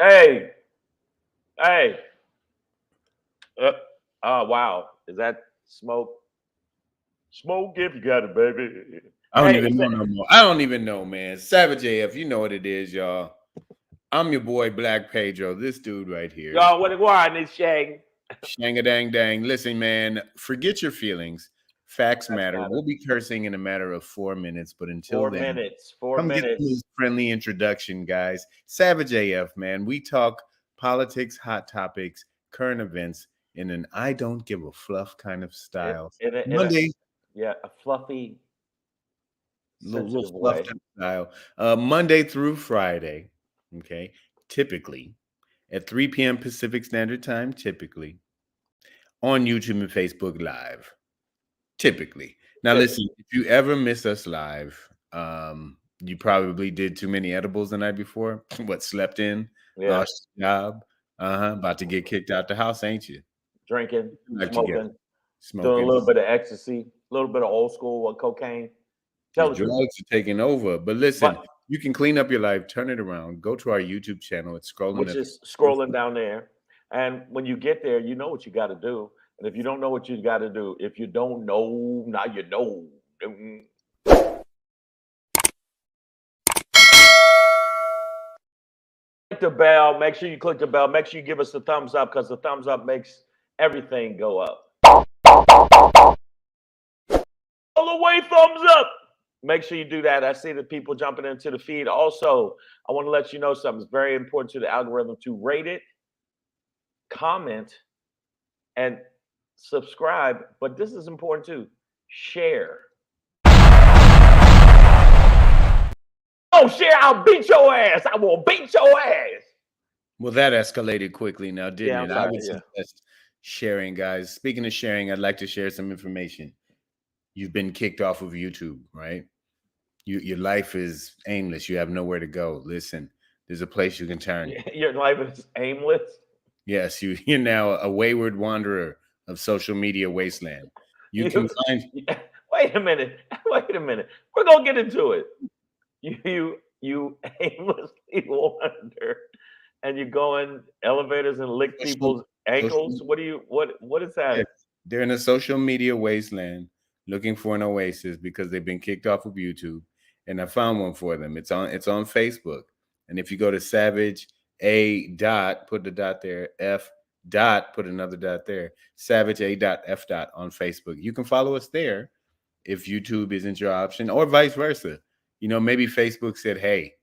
Hey, hey. Uh, oh wow, is that smoke? Smoke if you got it, baby. I don't Hey, even know no more. I don't even know, man. Savage AF, you know what it is, y'all. I'm your boy Black Pedro. This dude right here. y'all, what it was? This Shang. Shanga dang dang. Listen, man, forget your feelings. Facts That's matter. matter. We'll be cursing in a matter of 4 minutes, but until 4 minutes. then, 4 minutes. come get this friendly introduction, guys. Savage AF, man. We talk politics, hot topics, current events in an I don't give a fluff kind of style. In a Monday, yeah, a fluffy, little sensitive fluff way. kind of style. Monday through Friday, okay, typically at 3 p.m. Pacific Standard Time, typically on YouTube and Facebook Live. Typically. Now, listen, Typically. if you ever miss us live, you probably did too many edibles the night before. What, slept in, Yeah. lost your job, about to get kicked out the house, ain't you? Drinking, Life together, smoking, doing a smoking. little bit of ecstasy, a little bit of old school cocaine. The Tell the truth. drugs are taking over. But But listen, you can clean up your life, turn it around, go to our YouTube channel. It's scrolling which at the is first. scrolling down there. And when you get there, you know what you got to do. And if you don't know what you got to do, if you don't know, now you know. Mm. Click the bell. Make sure you click the bell. Make sure you give us a thumbs up because the thumbs up makes everything go up. All the way thumbs up. Make sure you do that. I see the people jumping into the feed. Also, I want to let you know something. It's very important to the algorithm to rate it, comment, and subscribe. But this is important too. Share. Oh, share! I'll beat your ass. I will beat your ass. Well, that escalated quickly now, Yeah, didn't I'm it? I sorry. would Yeah. suggest sharing, guys. Speaking of sharing, I'd like to share some information. You've been kicked off of YouTube, right? Your life is aimless. You have nowhere to go. Listen, there's a place you can turn. Your life is aimless. Yes, you're now a wayward wanderer of social media wasteland. You You, can find wait a minute. Wait a minute. We're gonna get into it. You aimlessly wander, and you go in elevators and lick social people's social ankles. What do you? What is yeah, that? they're in a social media wasteland looking for an oasis because they've been kicked off of YouTube. And I found one for them. It's on Facebook. And if you go to Savage A dot, put the dot there, F dot, put another dot there, Savage A dot F dot on Facebook. You can follow us there if YouTube isn't your option, or vice versa. Maybe Facebook said, "Hey,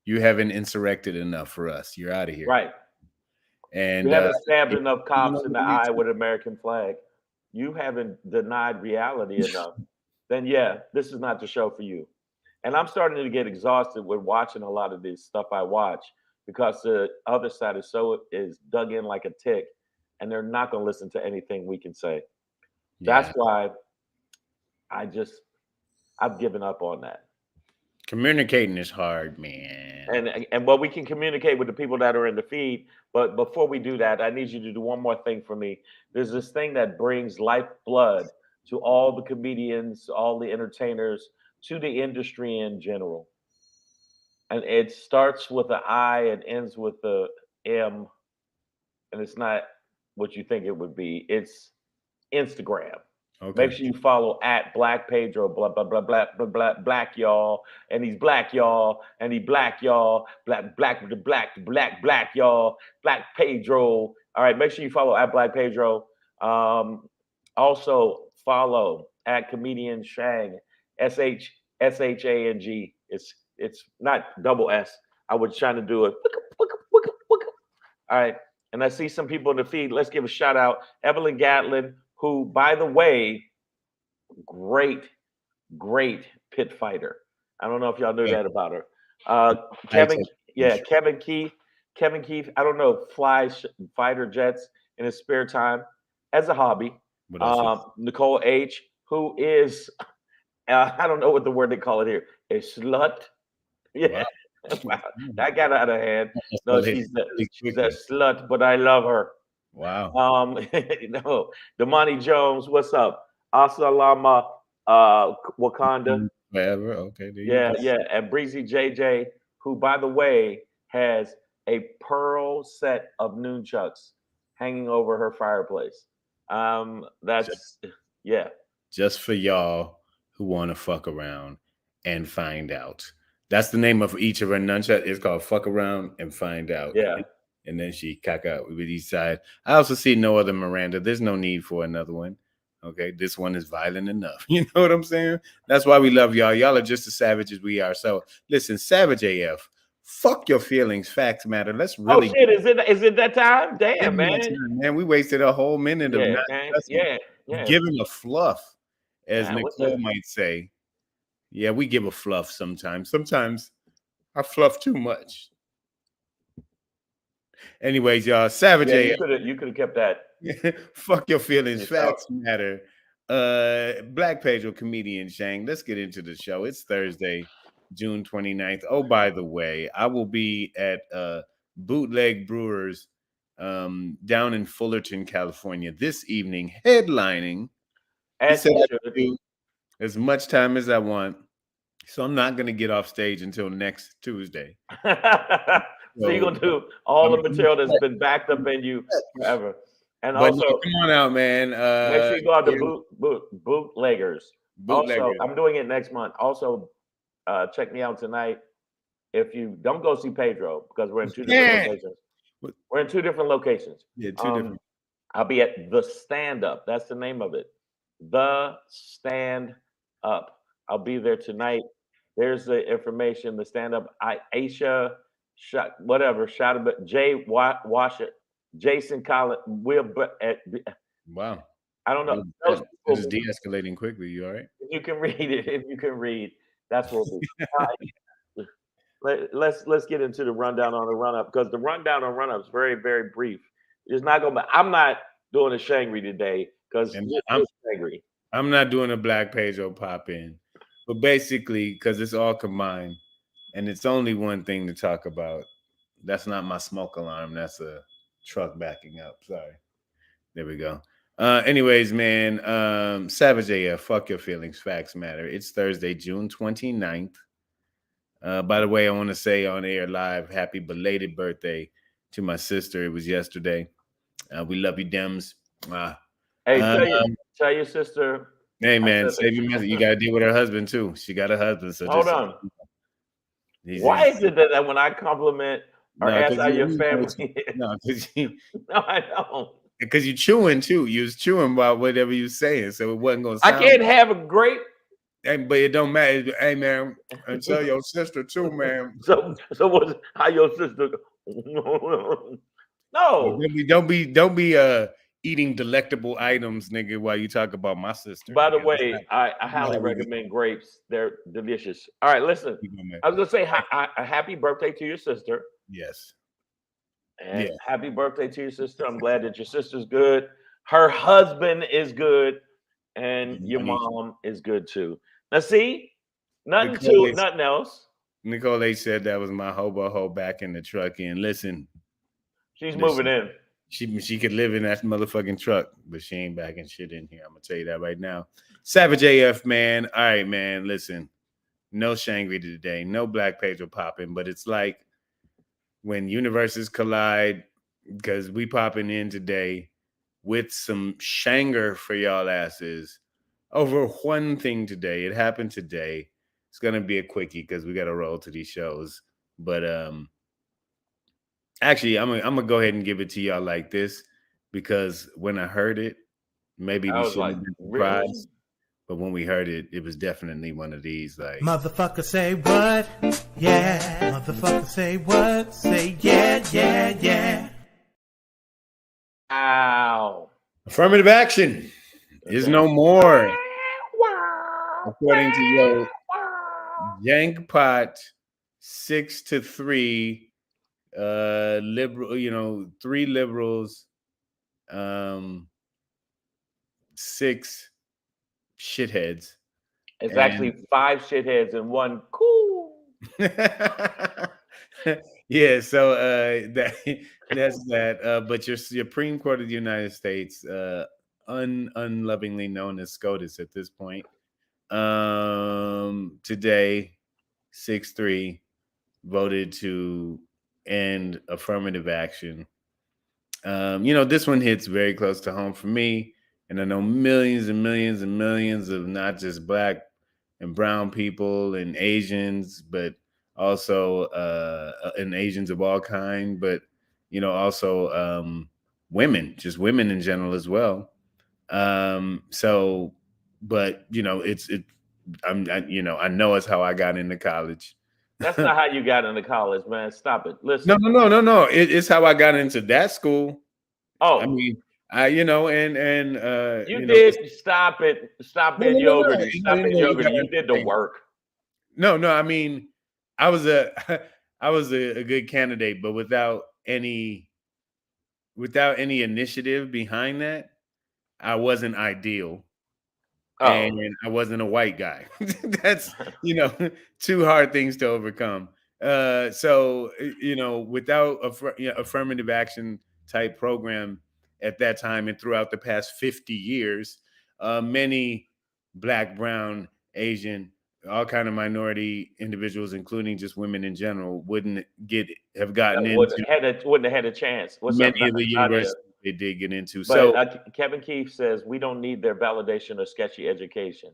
you haven't insurrected enough for us. You're out of here." Right. You And haven't stabbed enough even cops in over the to eye YouTube. with an American flag. You haven't denied reality enough. Then yeah, this is not the show for you. And I'm starting to get exhausted with watching a lot of this stuff I watch because the other side is dug in like a tick, and they're not going to listen to anything we can say. That's Yeah, why I just I've given up on that. communicating is hard, man. And well, we can communicate with the people that are in the feed. But before we do that, I need you to do one more thing for me. There's this thing that brings lifeblood to all the comedians, all the entertainers, to the industry in general. And it starts with an I and ends with a M, and it's not what you think it would be. It's Instagram. Make Okay. sure you follow at Black Pedro, blah blah blah blah blah blah black y'all, and he's black y'all, and he black y'all, black y'all, Black Pedro. All right, make sure you follow at Black Pedro. Also follow at comedian Shang, Shang. It's not double S. I was trying to do it. All right. And I see some people in the feed. Let's give a shout out. Evelyn Gatlin, who, by the way, great, great pit fighter. I don't know if y'all knew Yeah, that about her. I, I Kevin, accept yeah, this. Kevin Keith, I don't know, flies fighter jets in his spare time as a hobby. What else? Nicole H, who is, I don't know what the word they call it here, a slut. Wow. Yeah, wow, that got out of hand. No, Escalated really she's a quickly. slut, but I love her. Wow. Damani Jones, what's up? Asalama, Wakanda. Forever. Okay, there you Yeah, go. yeah, and Breezy JJ, who, by the way, has a pearl set of nunchucks hanging over her fireplace. That's yeah, Just for y'all who want to fuck around and find out. That's the name of each of her nunchuck. It's called "Fuck Around and Find Out." yeah. And then she cock out with each side. I also see no other Miranda. There's no need for another one. Okay, this one is violent enough. You know what I'm saying? That's why we love y'all. Y'all are just as savage as we are. So listen, Savage AF. Fuck your feelings. Facts matter. Let's Oh really shit, is it that time? get Damn, in that man. time, man. We wasted a whole minute of Yeah, not man. cussing, Yeah, of yeah. giving a fluff, as What's Nicole the might say. Yeah, we give a fluff sometimes. Sometimes I fluff too much. Anyways, y'all, Savage yeah, AF. you could have kept that Fuck your feelings. yourself. Facts matter. Black Pedro comedian Shang. Let's get into the show. It's Thursday, June 29th. Oh, by the way, I will be at Bootleg Brewers down in Fullerton, California this evening, headlining. He As said you I should. can do as much time as I want. So I'm not gonna get off stage until next Tuesday. So you're So gonna do all I'm, the material that's been backed up in you forever. And but no, also come on out, man. make sure you go out to Yeah, bootleggers. Also, bootleggers. I'm doing it next month. Also, check me out tonight. If you don't go see Pedro because we're in two different Yeah. locations. We're in two different locations. Yeah, two different. I'll be at the Stand Up. That's the name of it. The Stand Up. I'll be there tonight. There's the information. The Stand Up. Aisha, whatever. Shout about Wash it. Jason Collins. Wow. I don't know. That Those that people, is de-escalating quickly. You all right? if you can read it, if you can read, that's what we. All right. Let's get into the rundown on the run up because the rundown on run up is very very brief. It's not gonna. I'm not doing a Shangri today because And you're Shangri. I'm not doing a Black Pedro pop in, but basically because it's all combined, and it's only one thing to talk about. That's not my smoke alarm. That's a truck backing up. Sorry. There we go. Anyways, man, Savage AF, fuck your feelings. Facts matter. It's Thursday, June 29th. By the way, I want to say on air live, happy belated birthday to my sister. It was yesterday. We love you, Dems. Hey, Um, tell your sister. hey, I man, said save your message. You that. got to deal with her husband, too. She got a husband. So Hold just, on. Why he's is it that when I compliment or no, ask because how your family is, no, no, I don't. because you chewing, too. You was chewing about whatever you saying. So it wasn't going to I sound. can't have a great. Hey, but it don't matter. Hey, man, and tell your sister, too, man. So what's how your sister? No. Don't be eating delectable items, nigga, while you talk about my sister. By the Nigga. That's way, I not highly how we recommend grapes. They're delicious. All right, listen. go, I was gonna say a happy birthday to your sister, yes. and Yeah. happy birthday to your sister. I'm glad that your sister's good. Her husband is good, and your mom is good too. Now, see, nothing else. Nicole H said that was my hobo ho back in the truck. And listen, She's moving listen, in. she could live in that motherfucking truck, but she ain't backing shit in here. I'm gonna tell you that right now. Savage AF, man. All right, man. Listen, no Shangri today, no Black Pedro popping, but it's like when universes collide, because we popping in today with some shanger for y'all asses over one thing today. It happened today. It's gonna be a quickie because we gotta roll to these shows. But actually, I'm gonna go ahead and give it to y'all like this because when I heard it, maybe I we was shouldn't like, have been really? surprised. But when we heard it, it was definitely one of these like Motherfucker say what? Yeah. Motherfucker say what? Say yeah, yeah, yeah. Ow. affirmative action is no more. According to your Jankpot 6-3, liberal, 3 liberals, 6 shitheads. It's actually 5 shitheads and 1 cool. Yeah, so that's that. But your Supreme Court of the United States, unlovingly known as SCOTUS at this point, today 6-3 voted to and affirmative action. This one hits very close to home for me. And I know millions and millions and millions of not just black and brown people and Asians, but also and Asians of all kind, but also women, just women in general as well. So, but I know it's how I got into college. That's not how you got into college, man. Stop it. No, Listen. no, no, no, no. It's how I got into that school. I Oh, mean, and you did. Stop it. Stop no, being no, no, no, yogurt. Stop being you yogurt. gotta You did the understand. work. No, no, I mean, I was a I was a good candidate, but without any initiative behind that, I wasn't ideal. Oh, And I wasn't a white guy. That's, two hard things to overcome. Without affirmative action type program at that time and throughout the past 50 years, many black, brown, Asian, all kind of minority individuals, including just women in general, wouldn't have that gotten into wouldn't have had a chance. What's up, many of the Nadia? universities they did get into. But So Kevin Keefe says we don't need their validation or sketchy education.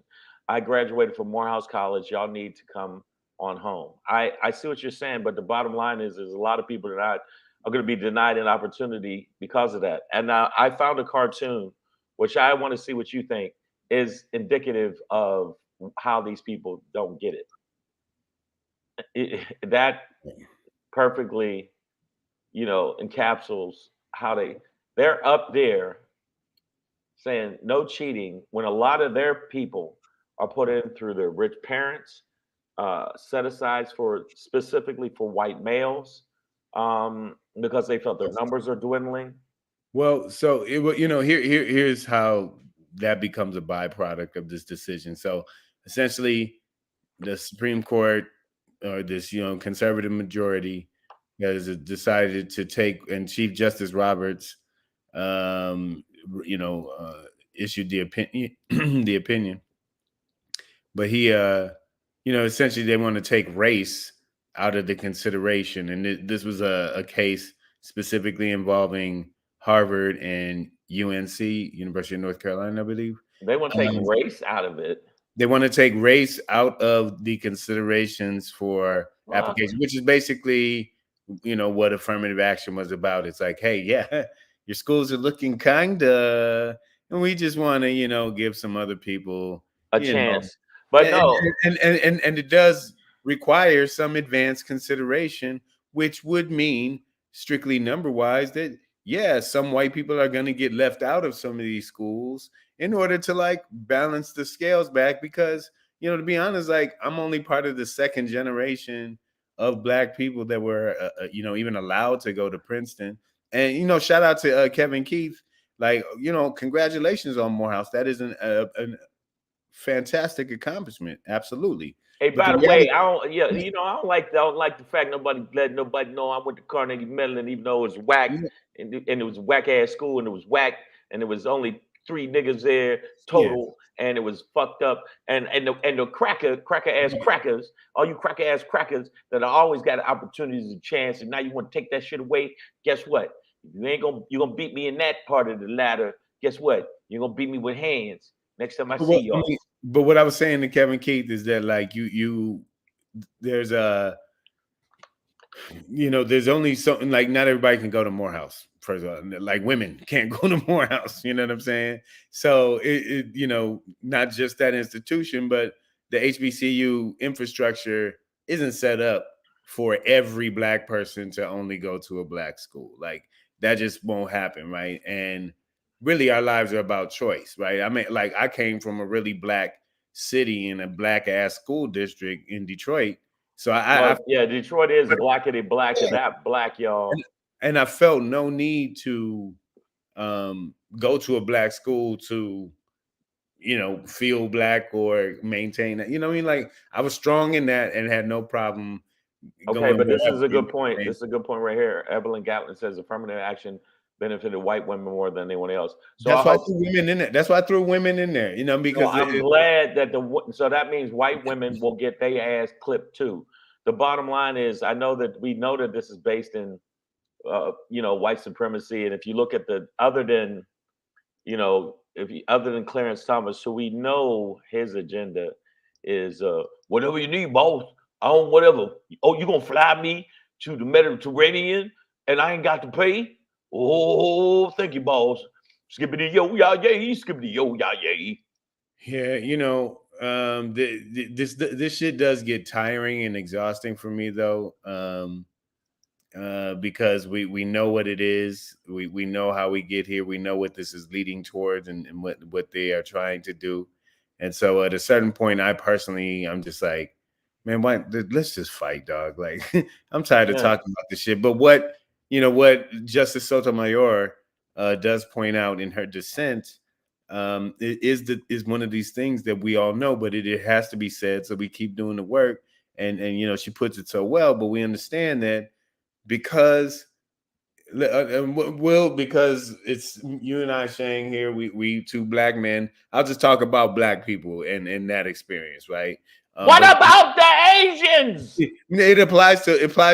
I graduated from Morehouse College. Y'all need to come on home. I see what you're saying, but the bottom line is a lot of people are going to be denied an opportunity because of that. And now I found a cartoon, which I want to see what you think is indicative of how these people don't get it. That perfectly, encapsulates how they're up there saying no cheating when a lot of their people are put in through their rich parents, set asides for specifically for white males, because they felt their numbers are dwindling. Well, so here's how that becomes a byproduct of this decision. So essentially, the Supreme Court or this conservative majority has decided to take, and Chief Justice Roberts, issued the opinion, the opinion, but he essentially they want to take race out of the consideration, and this was a case specifically involving Harvard and UNC, University of North Carolina, I believe. They want to take Um, race out of it. they want to take race out of the considerations for Well, application, which is basically, what affirmative action was about. It's like, hey, yeah, your schools are looking kinda, and we just want to, give some other people, a you know, chance, but and no, and it does require some advanced consideration, which would mean strictly number wise that yeah, some white people are going to get left out of some of these schools in order to like balance the scales back because to be honest, like I'm only part of the second generation of black people that were even allowed to go to Princeton. And shout out to Kevin Keith, like congratulations on Morehouse. That is an fantastic accomplishment, absolutely. hey, But the by the reality, way, I don't. Yeah, I don't like the fact nobody let nobody know I went to Carnegie Mellon, even though it was whack yeah, and it was whack ass school and it was whack and there was only three niggas there yeah. total and it was fucked up and the cracker ass crackers, all you cracker ass crackers that are always got opportunities and chance and now you want to take that shit away. Guess what? You're gonna beat me in that part of the ladder. Guess what? You're gonna beat me with hands next time I But see what I y'all. mean, but what I was saying to Kevin Keith is that like there's there's only something like not everybody can go to Morehouse. First of all, like women can't go to Morehouse. You know what I'm saying? So not just that institution, but the HBCU infrastructure isn't set up for every black person to only go to a black school. Like that just won't happen, right? And really, our lives are about choice, right? I mean, like I came from a really black city in a black ass school district in Detroit, so I Well, yeah, Detroit is blackety black of that black, and, y'all. and I felt no need to go to a black school to feel black or maintain that. I mean, like I was strong in that and had no problem Okay, going but this wherever. is a good point. This is a good point right here. Evelyn Gatlin says affirmative action benefited white women more than anyone else. So I That's why I hope. threw women in there. That's why I threw women in there. So Because I'm glad that so that means white women will get their ass clipped too. the bottom line is, I know that we know that this is based in, white supremacy, and if you look at the other than, if you, other than Clarence Thomas, so we know his agenda is whatever you need, boss. I don't whatever. Oh, you gonna fly me to the Mediterranean and I ain't got to pay? Oh, thank you, boss. Skippity yo ya yay, skippity yo ya yay. Yeah, this shit does get tiring and exhausting for me though. Because we know what it is. We know how we get here. We know what this is leading towards, and what they are trying to do. And so at a certain point, I'm just like, man, why? Let's just fight, dog. Like I'm tired of Yeah, talking about this shit. But what Justice Sotomayor does point out in her dissent, is one of these things that we all know, but it has to be said. So we keep doing the work, and she puts it so well. But we understand that because because it's you and I, Shane, here, we two black men. I'll just talk about black people and that experience, right? what But about the Asians? it applies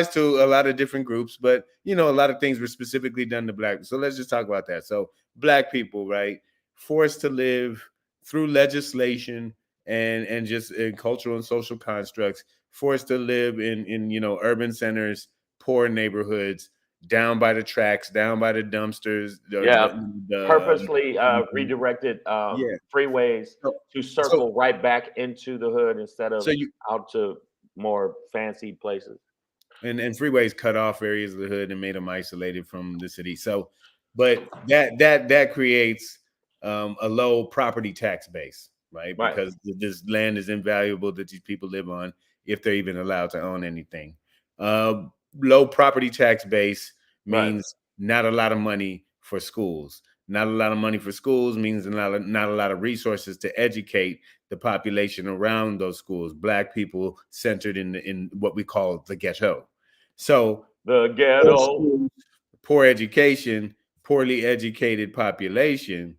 to a lot of different groups, but a lot of things were specifically done to black. So let's just talk about that. So black people, right, forced to live through legislation and just in cultural and social constructs, forced to live in urban centers, poor neighborhoods, down by the tracks, down by the dumpsters, Yeah, the purposely redirected yeah. freeways So, to so circle right back into the hood instead of so you out to more fancy places. and freeways cut off areas of the hood and made them isolated from the city. So, but that creates a low property tax base, right? Right, Because this land is invaluable that these people live on if they're even allowed to own anything. Uh, Low property tax base right. means not a lot of money for schools. Not a lot of money for schools means not a lot of resources to educate the population around those schools. Black people centered in what we call the ghetto. So The poor ghetto. schools, poor education, poorly educated population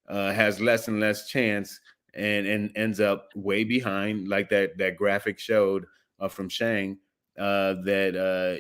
has less and less chance and ends up way behind, like that graphic showed from Shang, that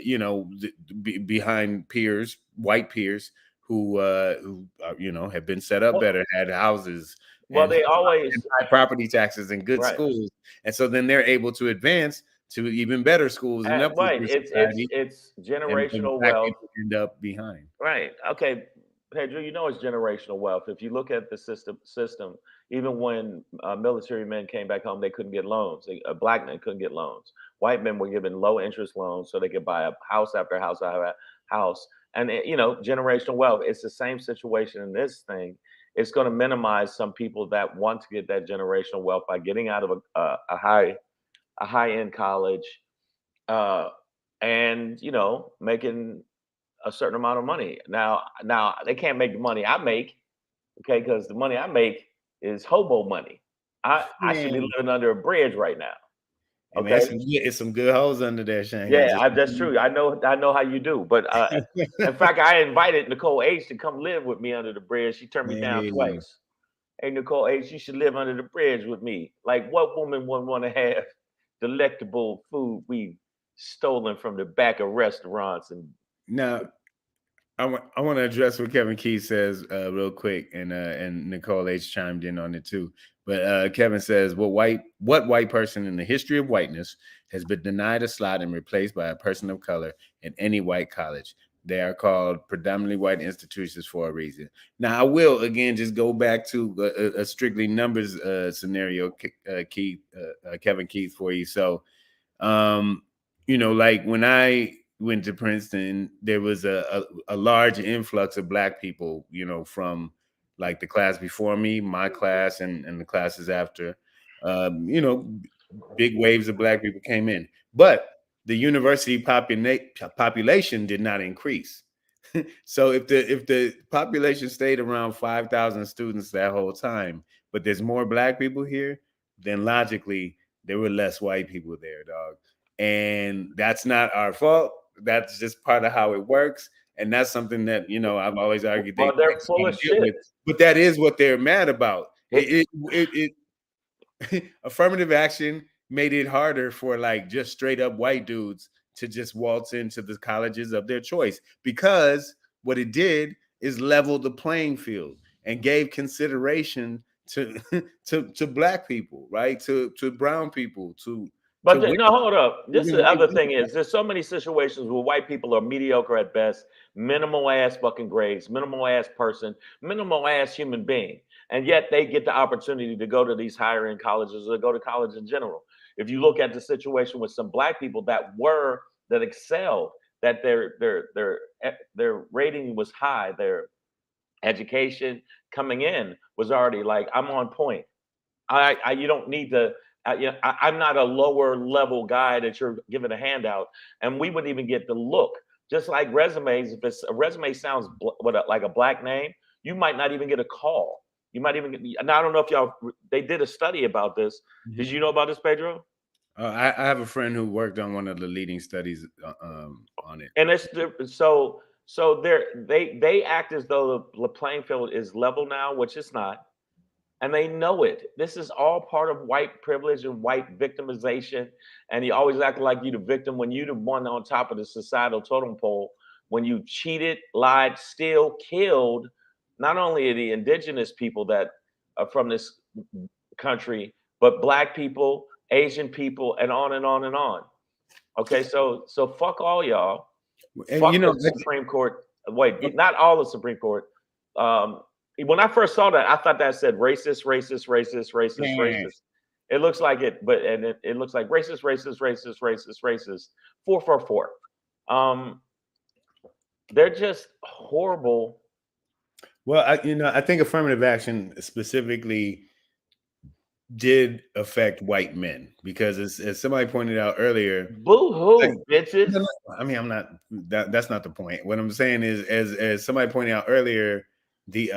behind peers, white peers who have been set up Well, better, had houses well, and they always high property taxes and good right, schools, and so then they're able to advance to even better schools and right. uplifting society, It's and generational black wealth. people end up behind. Right. Okay, Pedro, it's generational wealth. If you look at the system, even when military men came back home, they couldn't get loans. Black men couldn't get loans. White men were given low interest loans so they could buy a house after house after house. And generational wealth. It's the same situation in this thing. It's going to minimize some people that want to get that generational wealth by getting out of a high end college, uh, and making a certain amount of money. Now they can't make the money I make, okay, because the money I make is hobo money. I should be Man, living under a bridge right now. hey man, Okay. it's some good hoes under there, Shane. Yeah, that's true. I know how you do. But in fact, I invited Nicole H to come live with me under the bridge. She turned me down Hey, twice. Hey, Nicole H, you should live under the bridge with me. Like, what woman would want to have delectable food we've stolen from the back of restaurants and now I want to address what Kevin Keith says real quick, and Nicole H chimed in on it too. But Kevin says, what white person in the history of whiteness has been denied a slot and replaced by a person of color in any white college? They are called predominantly white institutions for a reason. Now, I will again just go back to a strictly numbers scenario, Kevin Keith, for you. So um, like when I went to Princeton, there was a large influx of black people, from like the class before me, my class, and the classes after. Um, you know, Big waves of black people came in, but the university population did not increase. So if the population stayed around 5,000 students that whole time, but there's more black people here, then logically there were less white people there, dog. And that's not our fault. That's just part of how it works. And that's something that, I've always argued they well, they're just full gotta of deal shit. with. But that is what they're mad about. It, Affirmative action made it harder for like just straight up white dudes to just waltz into the colleges of their choice, because what it did is level the playing field and gave consideration to to black people, right? To brown people, to But women, no, hold up. This is even the white other thing Democrats. is there's so many situations where white people are mediocre at best, minimal ass fucking grades, minimal ass person, minimal ass human being, and yet they get the opportunity to go to these higher end colleges or go to college in general. If you look at the situation with some black people that excelled, that their rating was high, their education coming in was already like I'm on point. I you don't need to. I'm not a lower level guy that you're giving a handout, and we wouldn't even get the look. Just like resumes, if it's a resume sounds like a black name, you might not even get a call. You might even get. And I don't know if y'all they did a study about this. Did Mhm. you know about this, Pedro? I have a friend who worked on one of the leading studies on it. And so they act as though the playing field is level now, which it's not, and they know it. This is all part of white privilege and white victimization. And you always act like you the victim when you the one on top of the societal totem pole. When you cheated, lied, still killed not only the indigenous people that are from this country, but black people, Asian people, and on and on and on. Okay, so fuck all y'all. And Fuck the Supreme Court. uh, Wait, not all the Supreme Court. Um, when I first saw that, I thought that said racist, racist, racist, racist, yeah. racist. It looks like it, but and it looks like racist, racist, racist, racist, racist. 444. Um, they're just horrible. Well, I think affirmative action specifically did affect white men because, as somebody pointed out earlier, Boo like, hoo, bitches. no, no, I mean, I'm not that's not the point. What I'm saying is, as somebody pointed out earlier, the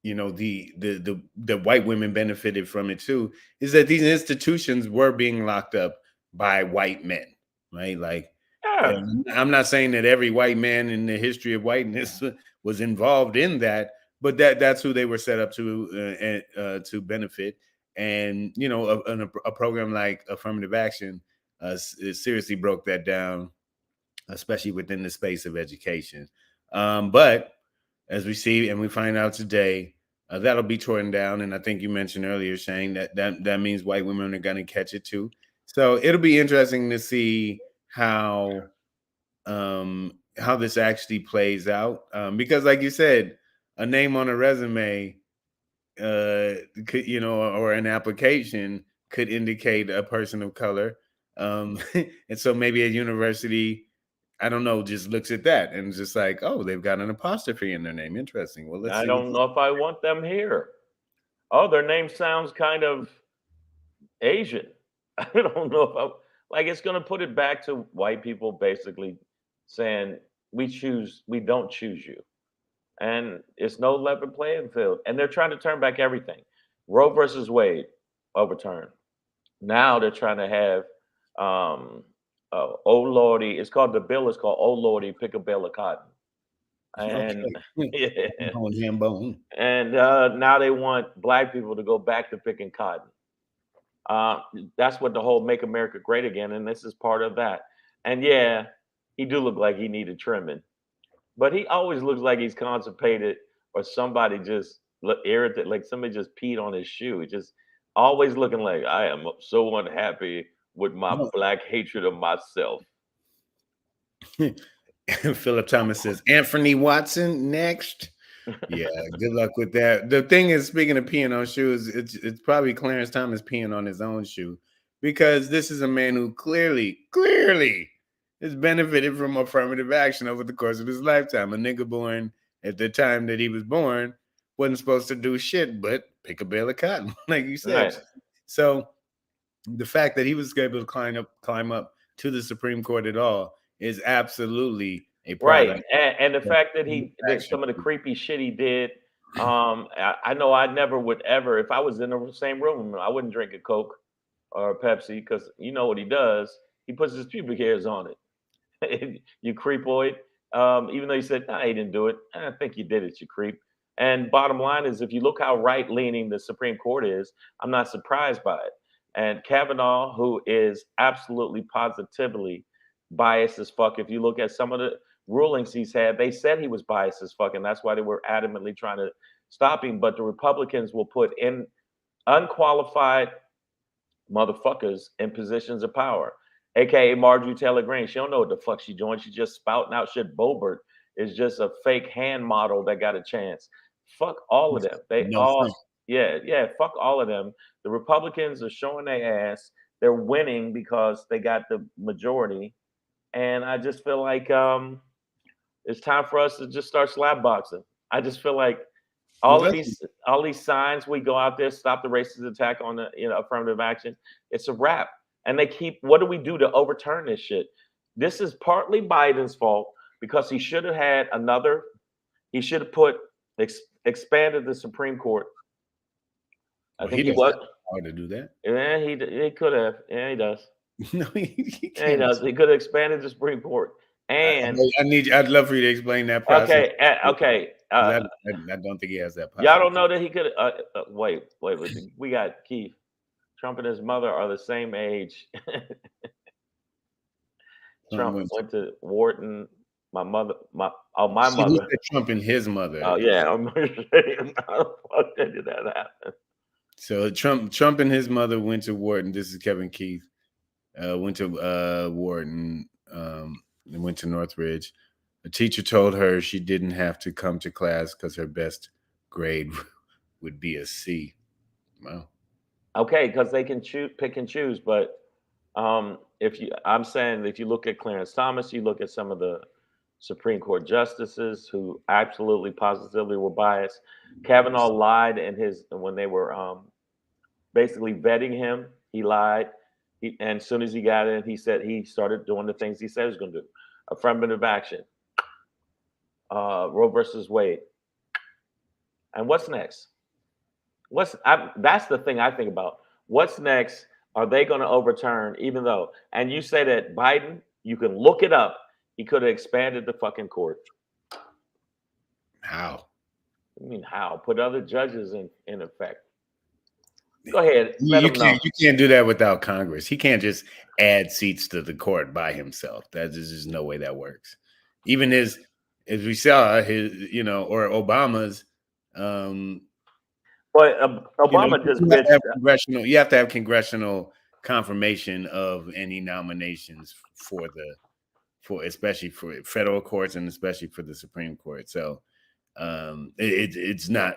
the white women benefited from it too, is that these institutions were being locked up by white men, right? Like, Yeah, and I'm not saying that every white man in the history of whiteness was involved in that, but that's who they were set up to benefit. And a program like affirmative action seriously broke that down, especially within the space of education. But as we see and we find out today, that'll be torn down. And I think you mentioned earlier, Shane, that means white women are going to catch it too. So it'll be interesting to see how this actually plays out, because, like you said, a name on a resume could, or an application could indicate a person of color. And so maybe a university, I don't know, just looks at that and just like, oh, they've got an apostrophe in their name. Interesting. Well, let's I see what. don't know if I want them here. Oh, their name sounds kind of Asian. I don't know if I like it's gonna put it back to white people basically saying we don't choose you. And it's no level playing field. And they're trying to turn back everything. Roe versus Wade overturned. Now they're trying to have oh lordy, it's called the bill is called oh lordy, pick a bale of cotton. And Okay. yeah. Bone, ham bone. And now they want black people to go back to picking cotton. Uh, that's what the whole "Make America Great Again," and this is part of that. And yeah, he do look like he needed trimming, but he always looks like he's constipated or somebody just look irritated, like somebody just peed on his shoe. He just always looking like I am so unhappy with my No. black hatred of myself. Philip Thomas says Anthony Watson next. Yeah, good luck with that. The thing is, speaking of peeing on shoes, it's probably Clarence Thomas peeing on his own shoe, because this is a man who clearly has benefited from affirmative action over the course of his lifetime. A nigga born at the time that he was born wasn't supposed to do shit but pick a bale of cotton, like you said. Right. So the fact that he was able to climb up to the Supreme Court at all is absolutely a Right, product and the of fact affirmative that action. some of the creepy shit he did, I know I never would ever, if I was in the same room, I wouldn't drink a Coke or a Pepsi because you know what he does? He puts his pubic hairs on it. You creepoid. Even though you said, nah, he didn't do it. I think you did it, you creep. And bottom line is, if you look how right leaning the Supreme Court is, I'm not surprised by it. And Kavanaugh, who is absolutely positively biased as fuck. If you look at some of the rulings he's had, they said he was biased as fuck, and that's why they were adamantly trying to stop him. But the Republicans will put in unqualified motherfuckers in positions of power, aka Marjorie Taylor Greene. She don't know what the fuck she doing. She just spouting out shit. Boebert is just a fake hand model that got a chance. Fuck all of them. They No all, front. yeah, fuck all of them. The Republicans are showing their ass. They're winning because they got the majority, and I just feel like it's time for us to just start slap boxing. I just feel like Well, all of that's these signs we go out there, stop the racist attack on the affirmative action. It's a wrap. And they keep, what do we do to overturn this shit? This is partly Biden's fault because he should have had another. He should have expanded the Supreme Court. I well, think he he doesn't was. have the power to do that. Yeah, he could have. Yeah, he does. No, he Yeah, he can't. does. He could have expanded the Supreme Court. And I'd love for you to explain that process. okay. 'Cause I don't think he has that power. Y'all don't know that he could. Wait. We got Keith. Trump and his mother are the same age. Trump went to Wharton. My mother. My See, he mother. said Trump and his mother. Oh yeah. I'm saying, how the fuck did that happen? So Trump and his mother went to Wharton. This is Kevin Keith. Went to Wharton. And went to Northridge. A teacher told her she didn't have to come to class because her best grade would be a C. Wow. Okay, because they can pick and choose. But I'm saying if you look at Clarence Thomas, you look at some of the Supreme Court justices who absolutely positively were biased. Kavanaugh lied when they were basically vetting him. He lied. And as soon as he got in, he said he started doing the things he said he was going to do. Affirmative action, Roe versus Wade. And what's next? That's the thing I think about. What's next? Are they going to overturn? Even though, and you say that Biden, you can look it up. He could have expanded the fucking court. How? I mean, how? Put other judges in effect. Go ahead. You can't do that without Congress. He can't just add seats to the court by himself. There's just no way that works. Even as we saw or Obama's. But Obama just bitched. You have to have congressional confirmation of any nominations for especially for federal courts and especially for the Supreme Court. So. It's not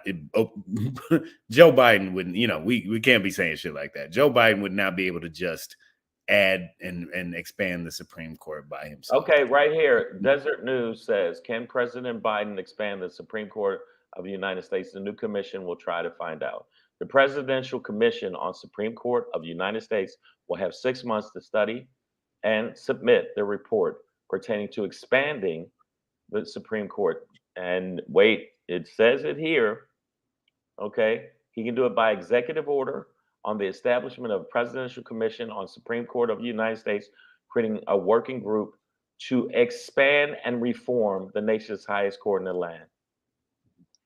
Joe Biden wouldn't, we can't be saying shit like that. Joe Biden would not be able to just add and expand the Supreme Court by himself. Okay, right here, Desert News says, can President Biden expand the Supreme Court of the United States? The new commission will try to find out. The Presidential Commission on Supreme Court of the United States will have 6 months to study and submit their report pertaining to expanding the Supreme Court. And wait, it says it here. Okay, he can do it by executive order on the establishment of a Presidential Commission on Supreme Court of the United States, creating a working group to expand and reform the nation's highest court in the land.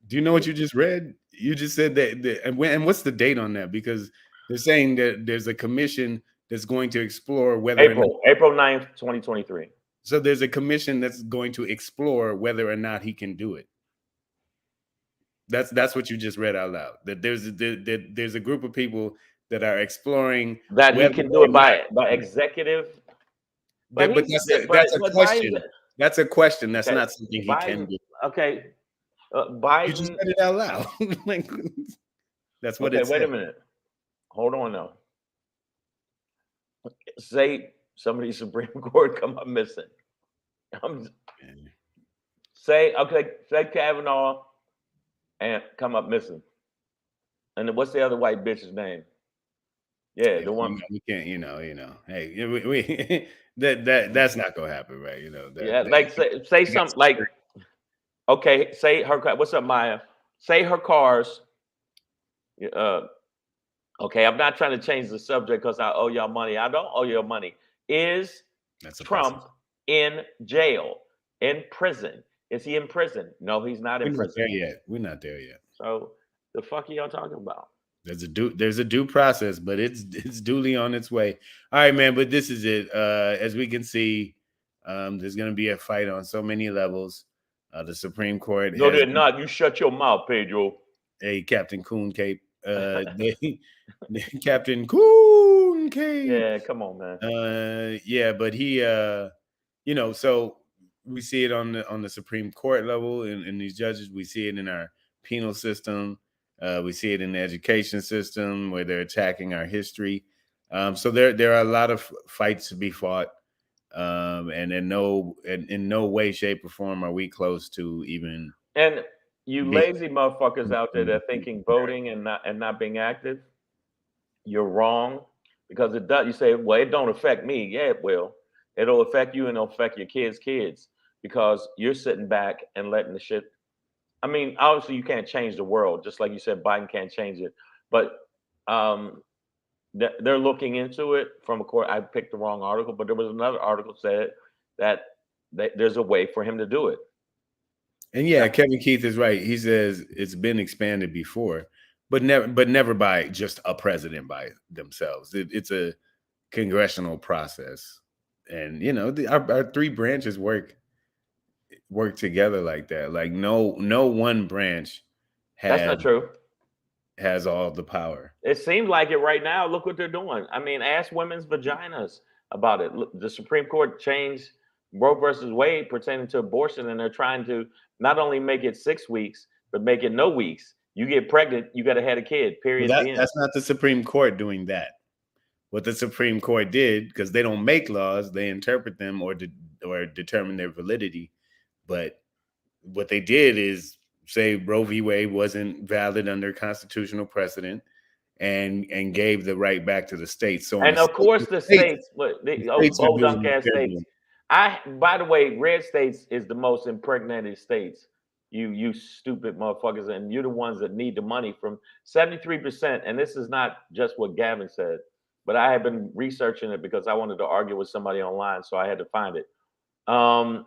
Do you know what you just read? You just said that, and what's the date on that? Because they're saying that there's a commission that's going to explore whether April 9th, 2023. So there's a commission that's going to explore whether or not he can do it. That's what you just read out loud. That there's a group of people that are exploring that he can do it by executive. But that's a question. That's a question. That's not something he can do. Okay, Biden. You just read it out loud. That's what it said. Wait a minute. Hold on now. Say somebody Supreme Court come up missing. Say Kavanaugh and come up missing. And what's the other white bitch's name? Yeah, the one. We can't, Hey, we that's not gonna happen, right? Say something like, okay, say her. What's up, Maya? Say her cars. Okay, I'm not trying to change the subject because I owe y'all money. I don't owe you money. Is Trump in jail, in prison? Is he in prison? No, he's not in prison. We're not there yet. So the fuck are y'all talking about? There's a due process, but it's duly on its way. All right, man. But this is it. As we can see, there's going to be a fight on so many levels. The Supreme Court No, has they're not. You shut your mouth, Pedro. a Captain Coon Cape. Captain Coon Cape. Yeah, come on, man. Yeah, but he, so we see it on the Supreme Court level in these judges. We see it in our penal system. We see it in the education system where they're attacking our history. So there are a lot of fights to be fought, and in no way, shape, or form are we close to even. And you being lazy motherfuckers out there that are thinking voting and not being active, you're wrong because it does. You say, well, it don't affect me. Yeah, it will. It'll affect you and it'll affect your kids because you're sitting back and letting the shit. I mean, obviously you can't change the world, just like you said, Biden can't change it, but um, they're looking into it from a court. I picked the wrong article, but there was another article said that there's a way for him to do it. And yeah, Kevin Keith is right. He says it's been expanded before, but never by just a president by themselves. It's a congressional process, and our three branches work together like that. Like no one branch That's not true. has all the power. It seems like it right now. Look what they're doing. I mean, ask women's vaginas about it. Look, the Supreme Court changed Roe versus Wade pertaining to abortion, and they're trying to not only make it 6 weeks, but make it no weeks. You get pregnant, you got to have a kid. Period. That's not the Supreme Court doing that. What the Supreme Court did, because they don't make laws, they interpret them or determine their validity. But what they did is say Roe v. Wade wasn't valid under constitutional precedent, and gave the right back to the states. So, and of course, the states, dunk ass states. By the way, red states is the most impregnated states. You stupid motherfuckers, and you're the ones that need the money from 73%. And this is not just what Gavin said, but I have been researching it because I wanted to argue with somebody online, so I had to find it. 73%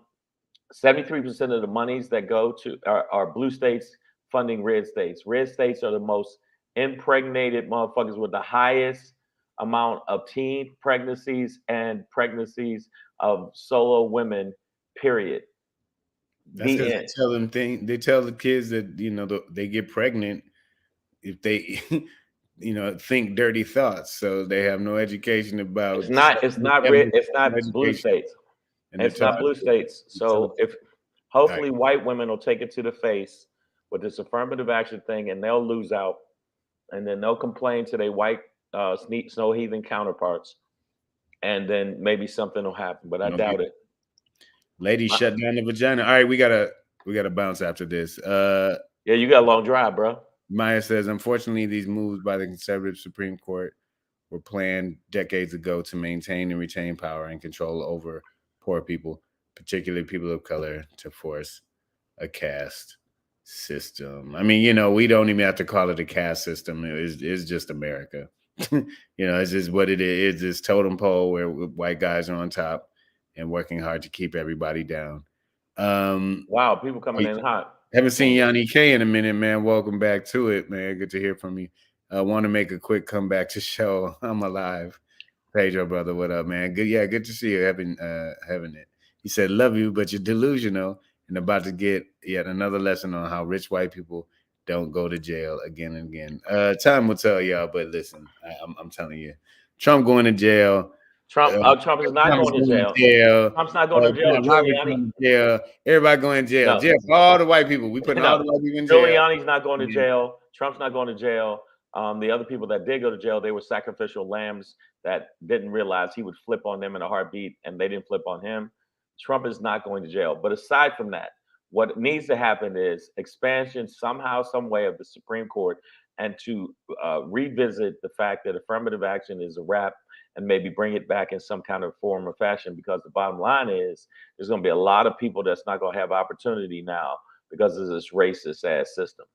of the monies that go to are blue states funding red states. Red states are the most impregnated motherfuckers with the highest amount of teen pregnancies and pregnancies of solo women, period. That's because they tell the kids that they get pregnant if they think dirty thoughts, so they have no education about. It's not blue states. It's not blue states. So if hopefully white women will take it to the face with this affirmative action thing, and they'll lose out, and then they'll complain to their white snow heathen counterparts, and then maybe something will happen. But I doubt it. Ladies, shut down the vagina. All right, we gotta bounce after this. Yeah, you got a long drive, bro. Maya says, unfortunately, these moves by the conservative Supreme Court were planned decades ago to maintain and retain power and control over poor people, particularly people of color, to force a caste system. I mean, we don't even have to call it a caste system. It's just America. It's just what it is. It's this totem pole where white guys are on top and working hard to keep everybody down. Wow, people coming in hot. Haven't seen Yanni K in a minute, man. Welcome back to it, man. Good to hear from you. I want to make a quick comeback to show I'm alive. Pedro, brother, what up, man? Good to see you having it. He said, love you, but you're delusional and about to get yet another lesson on how rich white people don't go to jail again and again. Time will tell y'all, but listen, I'm telling you, Trump going to jail. Trump is not going to jail. Trump's not going to jail. Everybody going to jail. Jail for all the white people. We putting all the white people in jail. Giuliani's not going to jail. Trump's not going to jail. The other people that did go to jail, they were sacrificial lambs that didn't realize he would flip on them in a heartbeat, and they didn't flip on him. Trump is not going to jail. But aside from that, what needs to happen is expansion somehow, some way of the Supreme Court, and to revisit the fact that affirmative action is a wrap, and maybe bring it back in some kind of form or fashion, because the bottom line is there's going to be a lot of people that's not going to have opportunity now because of this racist ass system.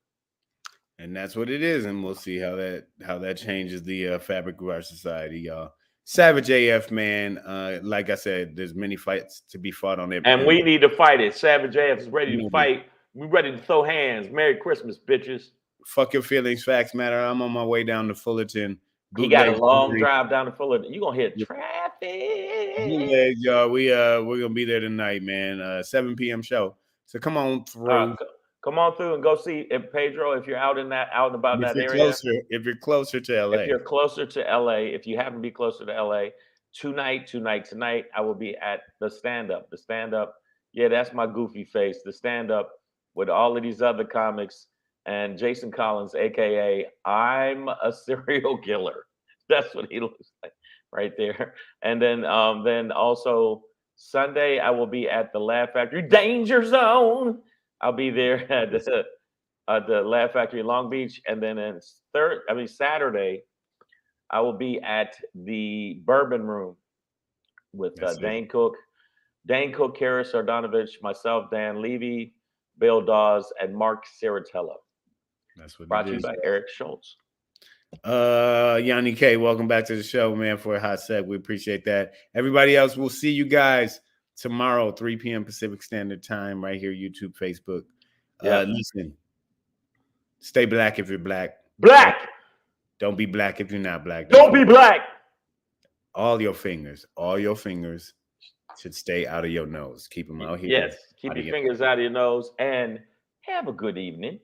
And that's what it is, and we'll see how that changes the fabric of our society, y'all. Savage AF, man. Like I said, there's many fights to be fought on it, and we need to fight it. Savage AF is ready to fight. We're ready to throw hands. Merry Christmas, bitches. Fuck Your Feelings, Facts Matter. I'm on my way down to Fullerton. He got a Bootleg long Theory. drive down to Fullerton. You're gonna hit Yeah. traffic. Bootleg, y'all. We're gonna be there tonight, man. 7 p.m. show. So come on through. Come on through and go see if Pedro, if you're out and about in that area. If you're closer to LA. If you're closer to LA, if you happen to be closer to LA, tonight, I will be at the stand-up. The stand-up, yeah, that's my goofy face. The stand-up with all of these other comics and Jason Collins, aka I'm a serial killer. That's what he looks like right there. And then also Sunday, I will be at the Laugh Factory Danger Zone. I'll be there at the Laugh Factory Long Beach, and then Saturday, I will be at the Bourbon Room with Dane Cook, Kara Sardonovich, myself, Dan Levy, Bill Dawes, and Mark Saratella. That's what brought to you by Eric Schultz. Yanni K, welcome back to the show, man, for a hot set. We appreciate that. Everybody else, we'll see you guys tomorrow, 3 p.m. Pacific Standard Time, right here, YouTube, Facebook. Listen, stay black if you're black. Black! Don't be black if you're not black. Don't be black! All your fingers should stay out of your nose. Keep them out here. Yes, keep your fingers out of your nose, and have a good evening.